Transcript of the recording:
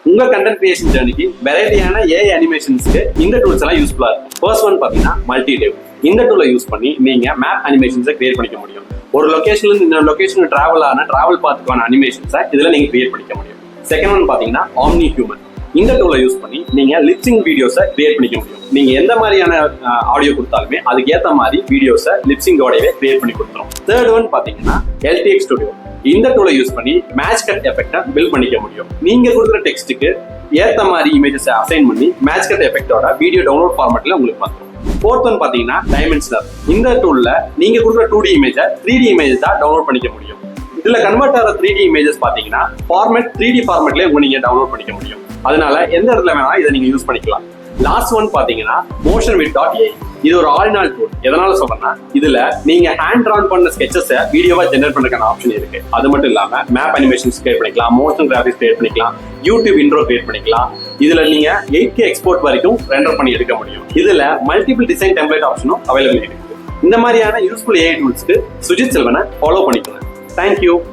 உங்க content creation ஜர்னிக்கு வெரைட்டியான AI அனிமேஷன்ஸ்க்கு இந்த டூல்ஸ் எல்லாம் யூஸ்ஃபுல்லா இருக்கும். ஃபர்ஸ்ட் ஒன் பாத்தீங்கன்னா மல்டிடேவ். இந்த டூலை யூஸ் பண்ணி நீங்க மேப் அனிமேஷன்ஸை கிரியேட் பண்ணிக்க முடியும். ஒரு லொகேஷன்ல இருந்து இன்னொரு லொகேஷனுக்கு டிராவல் பாத்துக்கான அனிமேஷன்ஸை இதுல நீங்க கிரியேட் பண்ணிக்க முடியும். செகண்ட் ஒன் பாத்தீங்கன்னா ஆம்னி ஹியூமன். இந்த டூலை யூஸ் பண்ணி நீங்க லிப்சிங் வீடியோஸை கிரியேட் பண்ணிக்க முடியும். நீங்க எந்த மாதிரியான ஆடியோ கொடுத்தாலுமே அதுக்கு ஏத்த மாதிரி வீடியோஸை லிப்சிங்கோடவே கிரியேட் பண்ணி கொடுத்துரும். தேர்ட் ஒன் பாத்தீங்கன்னா LTX ஸ்டுடியோ. இந்த டூலை யூஸ் பண்ணி மேட்ச் கட் எஃபெக்டை பில்ட் பண்ணிக்க முடியும். நீங்க கொடுக்குற டெக்ஸ்ட்டுக்கு ஏத்த மாதிரி இமேஜஸை அசைன் பண்ணி மேட்ச் கட் எஃபெக்டோட வீடியோ டவுன்லோட் ஃபார்மேட்ல உங்களுக்கு பார்த்துரும். ஃபோர்த் ஒன் பாத்தீங்கன்னா டைமென்ஷனர். இந்த டூல்ல நீங்க கொடுக்குற 2D இமேஜை 3D இமேஜ் தான் டவுன்லோட் பண்ணிக்க முடியும். இதுல கன்வெர்ட் ஆகிற 3D இமேஜஸ் பாத்தீங்கன்னா ஃபார்மேட் 3D ஃபார்மேட்லயே நீங்க டவுன்லோட் பண்ணிக்க முடியும். அதனால எந்த இடத்துல வேணா இதை நீங்க யூஸ் பண்ணிக்கலாம். லாஸ்ட் ஒன் பாத்தீங்கன்னா motionwidth.ai. இது ஒரு ஆல்-இன்-ஆல் டூல். எதனால சொல்றேன்னா இதுல நீங்க ஹேண்ட் டிரான் பண்ண ஸ்கெச்சஸை வீடியோவா ஜெனரேட் பண்றதுக்கான ஆப்ஷன் இருக்கு. அது மட்டும் இல்லாம மேப் அனிமேஷன்ஸ் கிரியேட் பண்ணிக்கலாம், மோஷன் கிராபிக்ஸ் கிரியேட் பண்ணிக்கலாம், யூடியூப் இன்ட்ரோ கிரியேட் பண்ணிக்கலாம். இதுல நீங்க 8K எக்ஸ்போர்ட் வரைக்கும் ரெண்டர் பண்ணி எடுக்க முடியும். இதுல மல்டிபிள் டிசைன் டெம்ப்ளேட் ஆப்ஷனும் அவைலபிள் இருக்கு. இந்த மாதிரியான யூஸ்ஃபுல் ஏஐ டூல்ஸ்க்கு சுஜித் செல்வனை ஃபாலோ பண்ணிக்கோங்க. தேங்க்யூ.